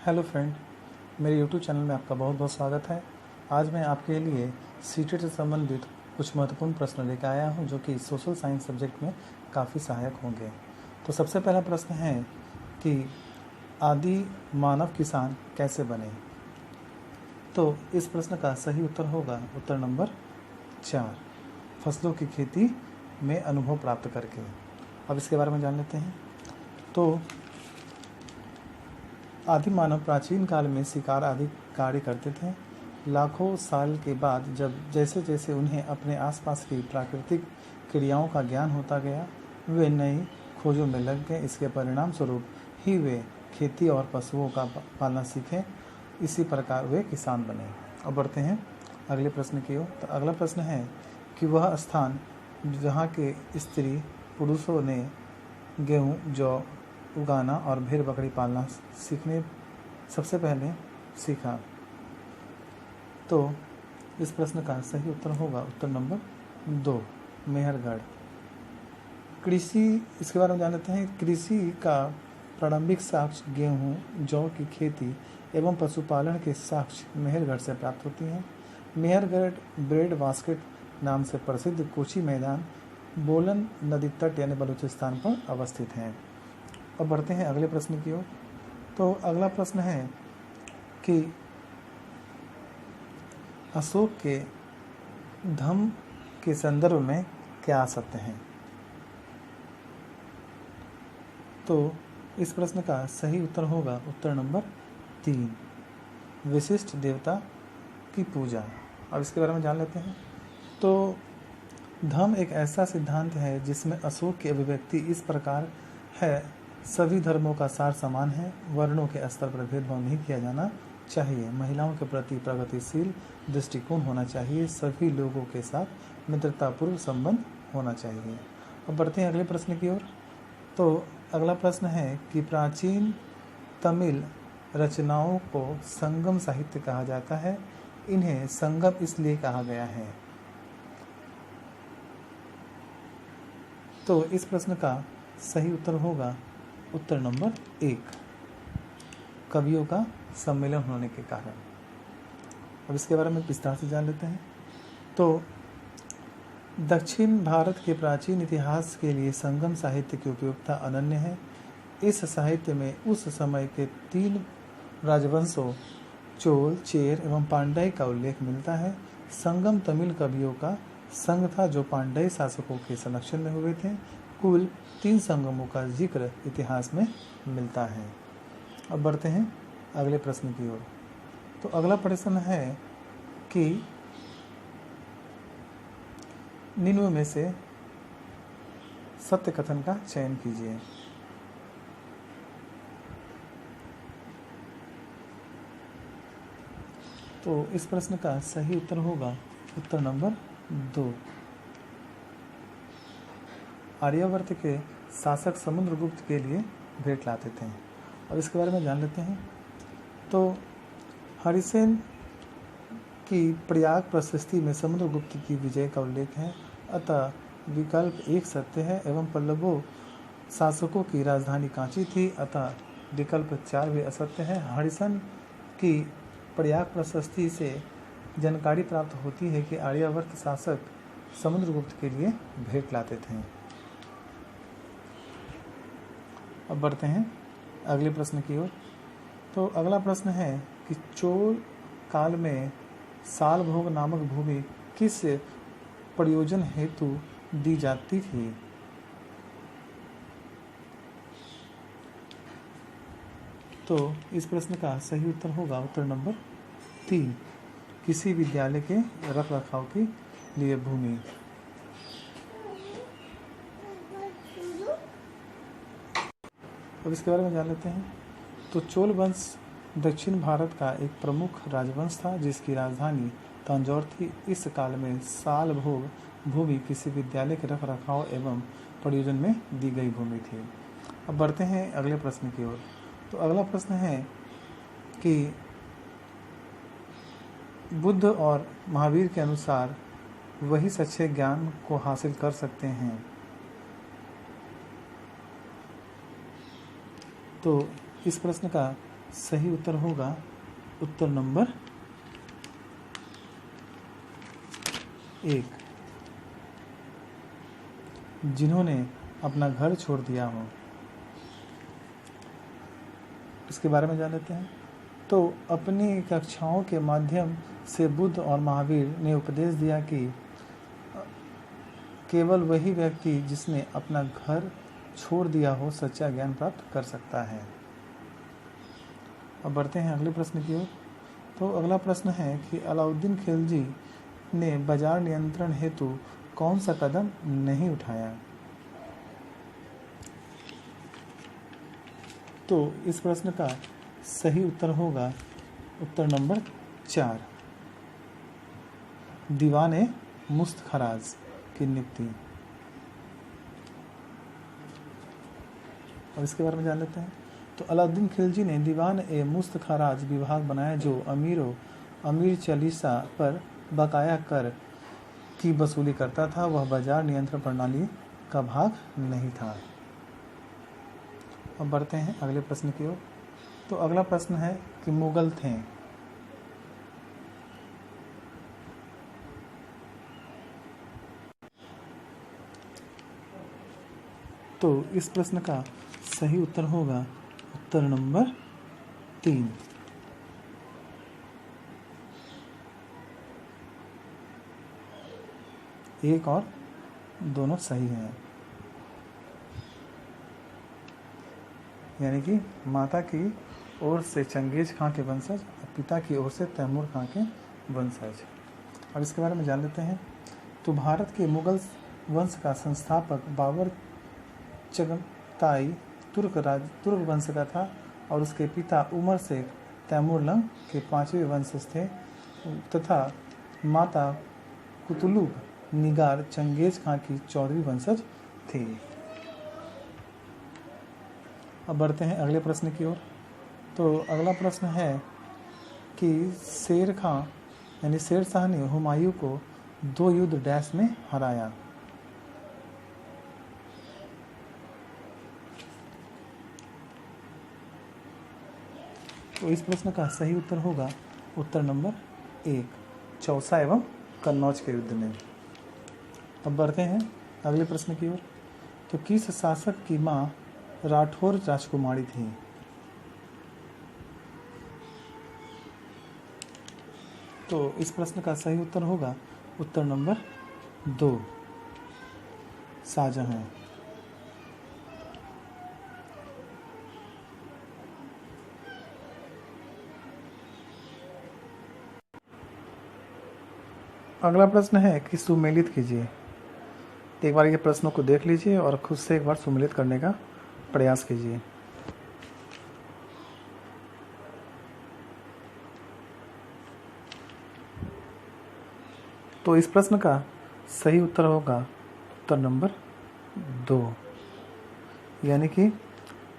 Hello friend, मेरे YouTube channel में आपका बहुत बहुत स्वागत है। आज मैं आपके लिए सीटेट से संबंधित कुछ महत्वपूर्ण प्रश्न लेकर आया हूं जो कि सोशल साइंस सब्जेक्ट में काफ़ी सहायक होंगे। तो सबसे पहला प्रश्न है कि आदि मानव किसान कैसे बने। तो इस प्रश्न का सही उत्तर होगा उत्तर नंबर 4, फसलों की खेती में अनुभव प्राप्त करके। अब इसके बारे में जान लेते हैं। तो आदि मानव प्राचीन काल में शिकार आदि कार्य करते थे। लाखों साल के बाद जैसे जैसे उन्हें अपने आसपास की प्राकृतिक क्रियाओं का ज्ञान होता गया, वे नई खोजों में लग गए। इसके परिणाम स्वरूप ही वे खेती और पशुओं का पालना सीखे। इसी प्रकार वे किसान बने। अब बढ़ते हैं अगले प्रश्न की ओर। तो अगला प्रश्न है कि वह स्थान जहाँ के स्त्री पुरुषों ने गेहूँ, जौ उगाना और भेड़ बकरी पालना सीखने सबसे पहले सीखा। तो इस प्रश्न का सही उत्तर होगा उत्तर नंबर 2, मेहरगढ़। कृषि, इसके बारे में जान लेते हैं। कृषि का प्रारंभिक साक्ष्य गेहूँ, जौ की खेती एवं पशुपालन के साक्ष्य मेहरगढ़ से प्राप्त होती हैं। मेहरगढ़ ब्रेड बास्केट नाम से प्रसिद्ध कोची मैदान बोलन नदी तट यानी बलूचिस्तान पर अवस्थित हैं। अब बढ़ते हैं अगले प्रश्न की ओर। तो अगला प्रश्न है कि अशोक के धम्म के संदर्भ में क्या आ सकते हैं। तो इस प्रश्न का सही उत्तर होगा उत्तर नंबर 3, विशिष्ट देवता की पूजा। अब इसके बारे में जान लेते हैं। तो धम्म एक ऐसा सिद्धांत है जिसमें अशोक की अभिव्यक्ति इस प्रकार है: सभी धर्मों का सार समान है, वर्णों के स्तर पर भेदभाव नहीं किया जाना चाहिए, महिलाओं के प्रति प्रगतिशील दृष्टिकोण होना चाहिए, सभी लोगों के साथ मित्रतापूर्व संबंध होना चाहिए। अब बढ़ते हैं अगले प्रश्न की ओर। तो अगला प्रश्न है कि प्राचीन तमिल रचनाओं को संगम साहित्य कहा जाता है। इन्हें संगम इसलिए कहा गया है। तो इस प्रश्न का सही उत्तर होगा उत्तर नंबर 1, कवियों का सम्मेलन होने के कारण। अब इसके बारे में विस्तार से जान लेते हैं। तो दक्षिण भारत के प्राचीन इतिहास के लिए संगम साहित्य की उपयोगिता अनन्य है। इस साहित्य में उस समय के 3 राजवंशों चोल, चेर एवं पांड्य का उल्लेख मिलता है। संगम तमिल कवियों का संघ था जो पांड्य शासकों के संरक्षण में हुए थे। कुल 3 संगमों का जिक्र इतिहास में मिलता है। अब बढ़ते हैं अगले प्रश्न की ओर। तो अगला प्रश्न है कि निम्न में से सत्य कथन का चयन कीजिए। तो इस प्रश्न का सही उत्तर होगा उत्तर नंबर 2, आर्यावर्त के शासक समुद्रगुप्त के लिए भेंट लाते थे। और इसके बारे में जान लेते हैं। तो हरिसेन की प्रयाग प्रशस्ति में समुद्रगुप्त की विजय का उल्लेख है, अतः विकल्प 1 सत्य है। एवं पल्लवों शासकों की राजधानी कांची थी, अतः विकल्प 4 भी असत्य है। हरिसेन की प्रयाग प्रशस्ति से जानकारी प्राप्त होती है कि आर्यावर्त शासक समुद्रगुप्त के लिए भेंट लाते थे। अब बढ़ते हैं अगले प्रश्न की ओर। तो अगला प्रश्न है कि चोल काल में सालभोग नामक भूमि किस प्रयोजन हेतु दी जाती थी। तो इस प्रश्न का सही उत्तर होगा उत्तर नंबर 3, किसी विद्यालय के रखरखाव के लिए भूमि। अब इसके बारे में जान लेते हैं। तो चोल वंश दक्षिण भारत का एक प्रमुख राजवंश था जिसकी राजधानी तंजौर थी। इस काल में सालभोग भूमि किसी विद्यालय के रखरखाव एवं प्रयोजन में दी गई भूमि थी। अब बढ़ते हैं अगले प्रश्न की ओर। तो अगला प्रश्न है कि बुद्ध और महावीर के अनुसार वही सच्चे ज्ञान को हासिल कर सकते हैं। तो इस प्रश्न का सही उत्तर होगा उत्तर नंबर 1, जिन्होंने अपना घर छोड़ दिया हो। इसके बारे में जान लेते हैं। तो अपनी कक्षाओं के माध्यम से बुद्ध और महावीर ने उपदेश दिया कि केवल वही व्यक्ति जिसने अपना घर छोड़ दिया हो सच्चा ज्ञान प्राप्त कर सकता है। अब बढ़ते हैं अगले प्रश्न की ओर। तो अगला प्रश्न है कि अलाउद्दीन खिलजी ने बाजार नियंत्रण हेतु कौन सा कदम नहीं उठाया। तो इस प्रश्न का सही उत्तर होगा उत्तर नंबर 4, दीवाने मुस्तखराज की नियुक्ति। और इसके बारे में जान लेते हैं। तो अलाउद्दीन खिलजी ने दीवान ए मुस्तखराज विभाग बनाया जो अमीर चालीसा पर बकाया कर की वसूली करता था। वह बाजार नियंत्रण प्रणाली का भाग नहीं था। अब बढ़ते हैं अगले प्रश्न की ओर। तो अगला प्रश्न है कि मुगल थे। तो इस प्रश्न का सही उत्तर होगा उत्तर नंबर 3, एक और दोनों सही हैं। यानी कि माता की ओर से चंगेज खां के वंशज और पिता की ओर से तैमूर खां के वंशज। अब इसके बारे में जान लेते हैं। तो भारत के मुगल वंश का संस्थापक बाबर चगताई तुर्क वंश का था और उसके पिता उमर शेख तैमूरलंग के 5वें वंशज थे तथा माता कुतुलुग निगार चंगेज खां की 14वीं वंशज थी। अब बढ़ते हैं अगले प्रश्न की ओर। तो अगला प्रश्न है कि शेर शाह ने हुमायूं को 2 युद्ध डैश में हराया। तो इस प्रश्न का सही उत्तर होगा उत्तर नंबर 1, चौसा एवं कन्नौज के युद्ध में। अब बढ़ते हैं अगले प्रश्न की ओर। तो किस शासक की मां राठौर राजकुमारी थी। तो इस प्रश्न का सही उत्तर होगा उत्तर नंबर 2, शाहजहां। अगला प्रश्न है कि सुमेलित कीजिए। एक बार ये प्रश्नों को देख लीजिए और खुद से एक बार सुमेलित करने का प्रयास कीजिए। तो इस प्रश्न का सही उत्तर होगा उत्तर नंबर 2, यानी कि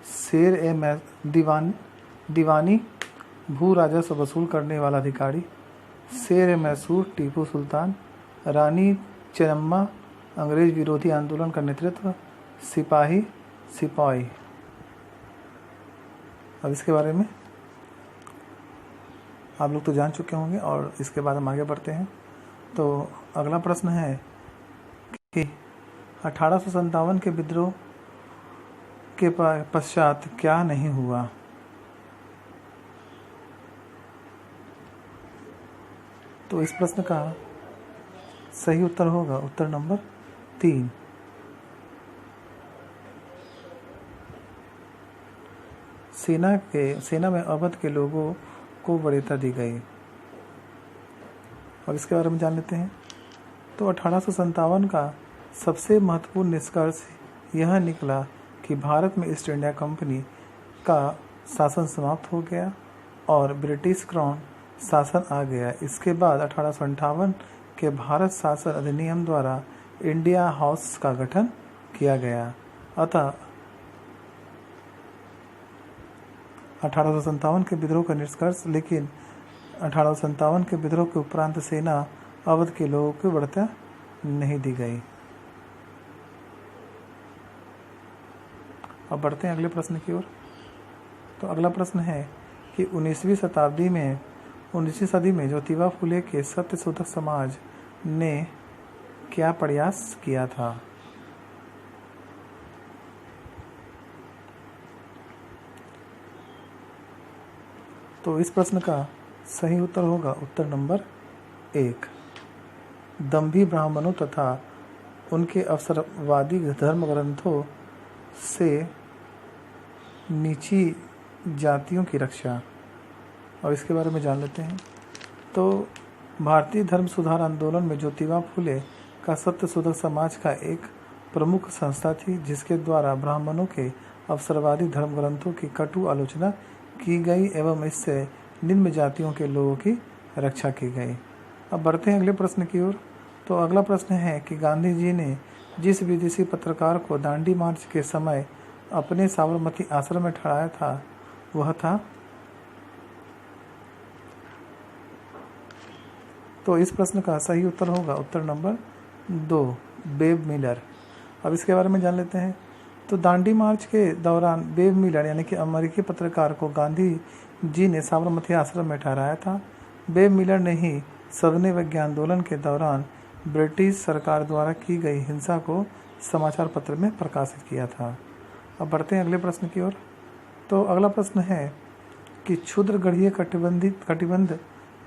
शेर ए दीवानी भू राजस्व वसूल करने वाला अधिकारी, शेर ए मैसूर टीपू सुल्तान, रानी चेन्नम्मा अंग्रेज विरोधी आंदोलन का नेतृत्व, सिपाही। अब इसके बारे में आप लोग तो जान चुके होंगे और इसके बाद हम आगे बढ़ते हैं। तो अगला प्रश्न है कि 1857 के विद्रोह के पश्चात क्या नहीं हुआ। तो इस प्रश्न का सही उत्तर होगा उत्तर नंबर 3, सेना में अवध के लोगों को वरीयता दी गई। और इसके बारे में जान लेते हैं। तो 1857 का सबसे महत्वपूर्ण निष्कर्ष यह निकला कि भारत में ईस्ट इंडिया कंपनी का शासन समाप्त हो गया और ब्रिटिश क्राउन शासन आ गया। इसके बाद 1858 के भारत शासन अधिनियम द्वारा इंडिया हाउस का गठन किया गया। अतः 1857 के विद्रोह का निष्कर्ष, लेकिन 1857 के विद्रोह के उपरांत सेना अवध के लोगों को बढ़ता नहीं दी गई। अब बढ़ते हैं अगले प्रश्न की ओर। तो अगला प्रश्न है कि 19वीं सदी में ज्योतिबा फुले के सत्यशोधक समाज ने क्या प्रयास किया था? तो इस प्रश्न का सही उत्तर होगा उत्तर नंबर 1। दंभी ब्राह्मणों तथा उनके अवसरवादी धर्म ग्रंथों से नीची जातियों की रक्षा। और इसके बारे में जान लेते हैं। तो भारतीय धर्म सुधार आंदोलन में ज्योतिबा फुले का सत्यशोधक समाज का एक प्रमुख संस्था थी, जिसके द्वारा ब्राह्मणों के अवसरवादी धर्म ग्रंथों की कटु आलोचना की गई एवं इससे निम्न जातियों के लोगों की रक्षा की गई। अब बढ़ते हैं अगले प्रश्न की ओर। तो अगला प्रश्न है कि गांधी जी ने जिस विदेशी पत्रकार को दांडी मार्च के समय अपने साबरमती आश्रम में ठहराया था वह था? तो इस प्रश्न का सही उत्तर होगा उत्तर नंबर 2, बेब मिलर। अब इसके बारे में जान लेते हैं। तो दांडी मार्च के दौरान बेब मिलर यानी कि अमेरिकी पत्रकार को गांधी जी ने साबरमती आश्रम में ठहराया था। बेब मिलर ने ही सविनय विज्ञान आंदोलन के दौरान ब्रिटिश सरकार द्वारा की गई हिंसा को समाचार पत्र में प्रकाशित किया था। अब बढ़ते हैं अगले प्रश्न की ओर। तो अगला प्रश्न है कि क्षुद्रगढ़ीय कटिबंध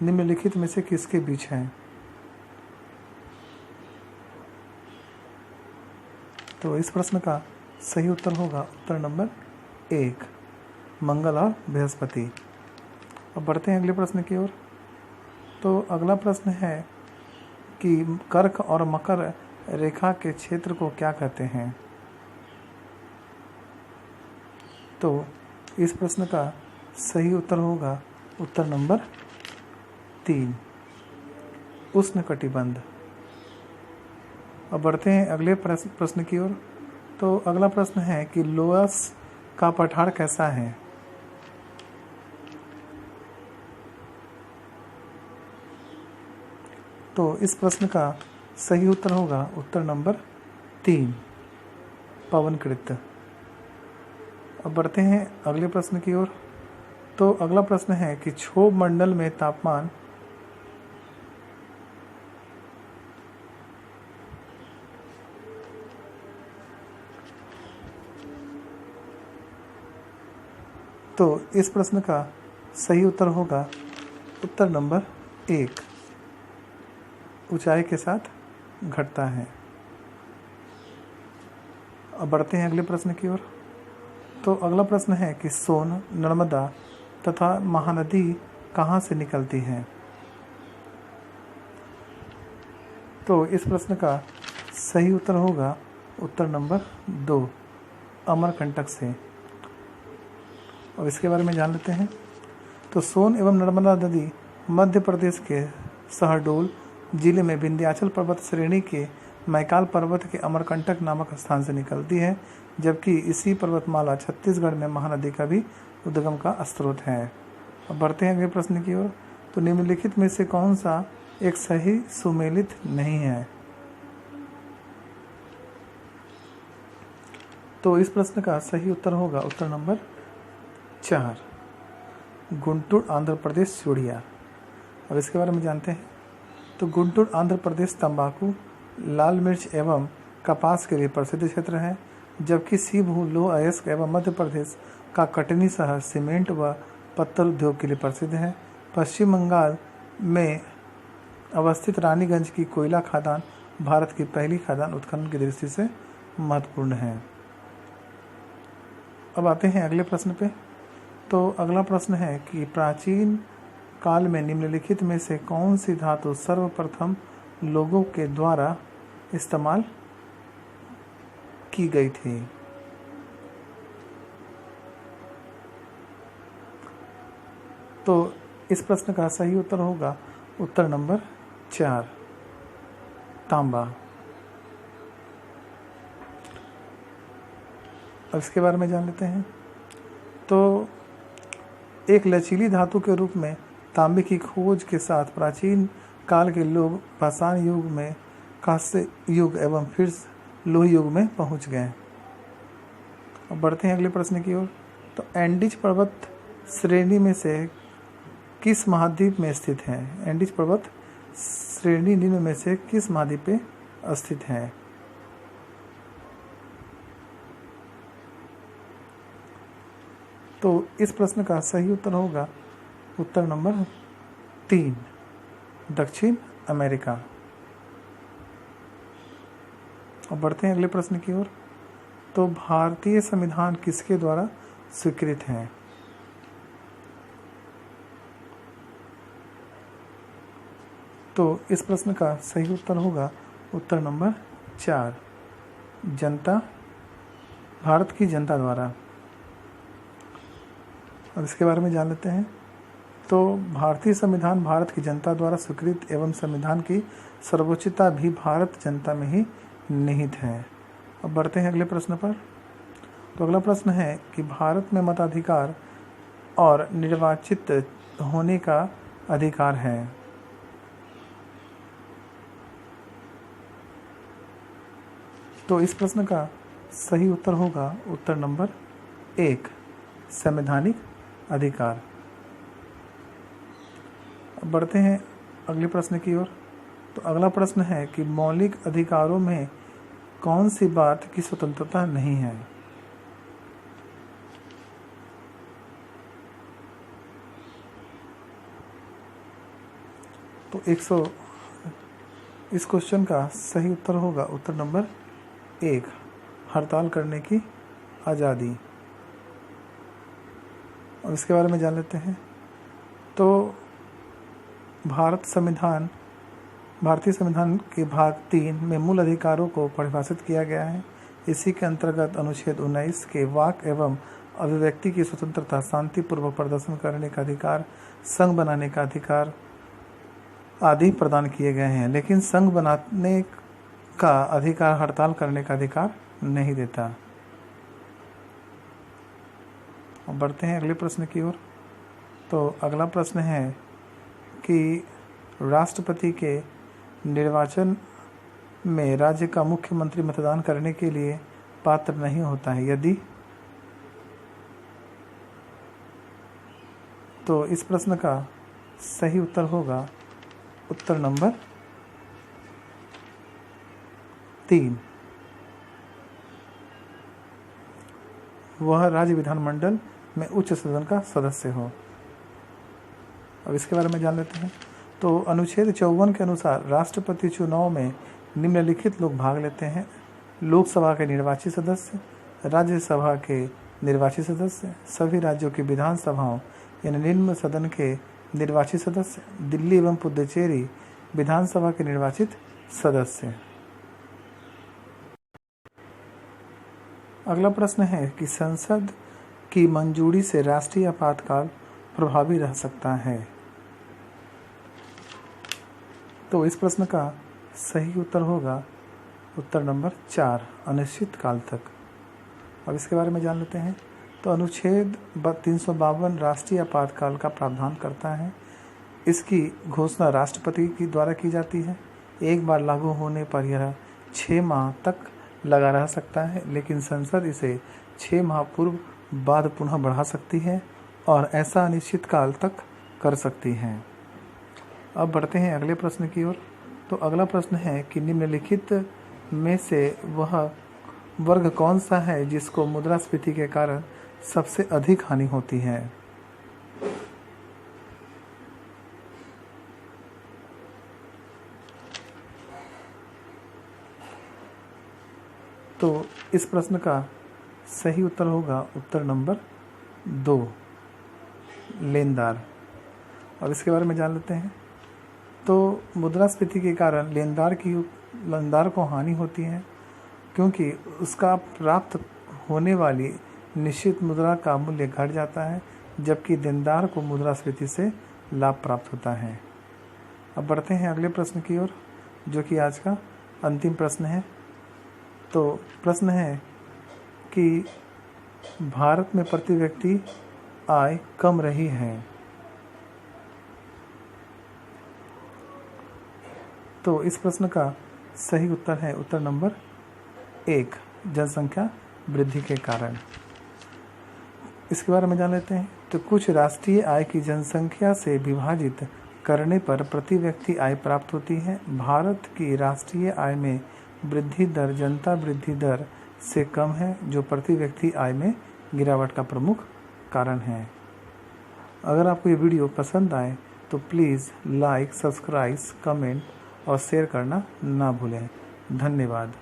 निम्नलिखित में से किसके बीच हैं? तो इस प्रश्न का सही उत्तर होगा उत्तर नंबर 1, मंगल और बृहस्पति। अब बढ़ते हैं अगले प्रश्न की ओर। तो अगला प्रश्न है कि कर्क और मकर रेखा के क्षेत्र को क्या कहते हैं? तो इस प्रश्न का सही उत्तर होगा उत्तर नंबर 3, उष्णकटिबंध। अब बढ़ते हैं अगले प्रश्न की ओर। तो अगला प्रश्न है कि लोअस का पठार कैसा है? तो इस प्रश्न का सही उत्तर होगा उत्तर नंबर 3, पवनकृत। अब बढ़ते हैं अगले प्रश्न की ओर। तो अगला प्रश्न है कि क्षोभ मंडल में तापमान तो इस प्रश्न का सही उत्तर होगा उत्तर नंबर 1, ऊंचाई के साथ घटता है। अब बढ़ते हैं अगले प्रश्न की ओर। तो अगला प्रश्न है कि सोन, नर्मदा तथा महानदी कहाँ से निकलती है? तो इस प्रश्न का सही उत्तर होगा उत्तर नंबर 2, अमरकंटक से। और इसके बारे में जान लेते हैं। तो सोन एवं नर्मदा नदी मध्य प्रदेश के शहडोल जिले में विंध्याचल पर्वत श्रेणी के मैकाल पर्वत के अमरकंटक नामक स्थान से निकलती है, जबकि इसी पर्वतमाला छत्तीसगढ़ में महानदी का भी उद्गम का स्रोत है। अब बढ़ते हैं अगले प्रश्न की ओर। तो निम्नलिखित में से कौन सा एक सही सुमेलित नहीं है? तो इस प्रश्न का सही उत्तर होगा उत्तर नंबर 4, गुंटूर आंध्र प्रदेश चूड़िया। अब इसके बारे में जानते हैं। तो गुंटूर आंध्र प्रदेश तंबाकू, लाल मिर्च एवं कपास के लिए प्रसिद्ध क्षेत्र है, जबकि सीभू लोह अयस्क एवं मध्य प्रदेश का कटनी शहर सीमेंट व पत्थर उद्योग के लिए प्रसिद्ध है। पश्चिम बंगाल में अवस्थित रानीगंज की कोयला खदान भारत की पहली खदान उत्खनन की दृष्टि से महत्वपूर्ण है। अब आते हैं अगले प्रश्न पे। तो अगला प्रश्न है कि प्राचीन काल में निम्नलिखित में से कौन सी धातु सर्वप्रथम लोगों के द्वारा इस्तेमाल की गई थी? तो इस प्रश्न का सही उत्तर होगा उत्तर नंबर 4, तांबा। अब इसके बारे में जान लेते हैं। तो एक लचीली धातु के रूप में तांबे की खोज के साथ प्राचीन काल के लोग पाषाण युग में कांस्य युग एवं फिर लोह युग में पहुंच गए। अब बढ़ते हैं अगले प्रश्न की ओर। तो एंडीज पर्वत श्रेणी में से किस महाद्वीप में स्थित है? एंडीज पर्वत श्रेणी निम्न में से किस महाद्वीप पे स्थित है? तो इस प्रश्न का सही उत्तर होगा उत्तर नंबर 3, दक्षिण अमेरिका। अब बढ़ते हैं अगले प्रश्न की ओर। तो भारतीय संविधान किसके द्वारा स्वीकृत है? तो इस प्रश्न का सही उत्तर होगा उत्तर नंबर 4, जनता, भारत की जनता द्वारा। अब इसके बारे में जान लेते हैं। तो भारतीय संविधान भारत की जनता द्वारा स्वीकृत एवं संविधान की सर्वोच्चता भी भारत जनता में ही निहित है। अब बढ़ते हैं अगले प्रश्न पर। तो अगला प्रश्न है कि भारत में मताधिकार और निर्वाचित होने का अधिकार है। तो इस प्रश्न का सही उत्तर होगा उत्तर नंबर 1, संवैधानिक अधिकार। अब बढ़ते हैं अगले प्रश्न की ओर। तो अगला प्रश्न है कि मौलिक अधिकारों में कौन सी बात की स्वतंत्रता नहीं है? तो इस क्वेश्चन का सही उत्तर होगा उत्तर नंबर 1, हड़ताल करने की आज़ादी। और इसके बारे में जान लेते हैं। तो भारतीय संविधान के भाग 3 में मूल अधिकारों को परिभाषित किया गया है। इसी के अंतर्गत अनुच्छेद 19 के वाक एवं अभिव्यक्ति की स्वतंत्रता, शांतिपूर्वक प्रदर्शन करने का अधिकार, संघ बनाने का अधिकार आदि प्रदान किए गए हैं, लेकिन संघ बनाने का अधिकार हड़ताल करने का अधिकार नहीं देता। अब बढ़ते हैं अगले प्रश्न की ओर। तो अगला प्रश्न है कि राष्ट्रपति के निर्वाचन में राज्य का मुख्यमंत्री मतदान करने के लिए पात्र नहीं होता है, यदि? तो इस प्रश्न का सही उत्तर होगा उत्तर नंबर 3, वह राज्य विधानमंडल में उच्च सदन का सदस्य हो। अब इसके बारे में जान लेते हैं। तो अनुच्छेद 54 के अनुसार राष्ट्रपति चुनाव में निम्नलिखित लोग भाग लेते हैं: लोकसभा के निर्वाचित सदस्य, राज्यसभा के निर्वाचित सदस्य, सभी राज्यों की विधानसभाओं यानी निम्न सदन के निर्वाचित सदस्य, दिल्ली एवं पुडुचेरी विधानसभा के निर्वाचित सदस्य। अगला प्रश्न है कि संसद की मंजूरी से राष्ट्रीय आपातकाल प्रभावी रह सकता है। तो इस प्रश्न का सही उत्तर होगा उत्तर नंबर 4, अनिश्चित काल तक। अब इसके बारे में जान लेते हैं। तो अनुच्छेद 352 राष्ट्रीय आपातकाल का प्रावधान करता है। इसकी घोषणा राष्ट्रपति की द्वारा की जाती है। एक बार लागू होने पर यह 6 माह तक लगा रह सकता है, लेकिन संसद इसे 6 माह पूर्व बाद पुनः बढ़ा सकती है और ऐसा अनिश्चित काल तक कर सकती है। अब बढ़ते हैं अगले प्रश्न की ओर। तो अगला प्रश्न है कि निम्नलिखित में से वह वर्ग कौन सा है जिसको मुद्रास्फीति के कारण सबसे अधिक हानि होती है? तो इस प्रश्न का सही उत्तर होगा उत्तर नंबर 2, लेनदार। और इसके बारे में जान लेते हैं। तो मुद्रास्फीति के कारण लेनदार को हानि होती है, क्योंकि उसका प्राप्त होने वाली निश्चित मुद्रा का मूल्य घट जाता है, जबकि देनदार को मुद्रास्फीति से लाभ प्राप्त होता है। अब बढ़ते हैं अगले प्रश्न की ओर, जो कि आज का अंतिम प्रश्न है। तो प्रश्न है कि भारत में प्रति व्यक्ति आय कम रही है। तो इस प्रश्न का सही उत्तर है उत्तर नंबर 1, जनसंख्या वृद्धि के कारण। इसके बारे में जान लेते हैं। तो कुछ राष्ट्रीय आय की जनसंख्या से विभाजित करने पर प्रति व्यक्ति आय प्राप्त होती है। भारत की राष्ट्रीय आय में वृद्धि दर जनता वृद्धि दर से कम है, जो प्रति व्यक्ति आय में गिरावट का प्रमुख कारण है। अगर आपको ये वीडियो पसंद आए तो प्लीज़ लाइक, सब्सक्राइब, कमेंट और शेयर करना ना भूलें। धन्यवाद।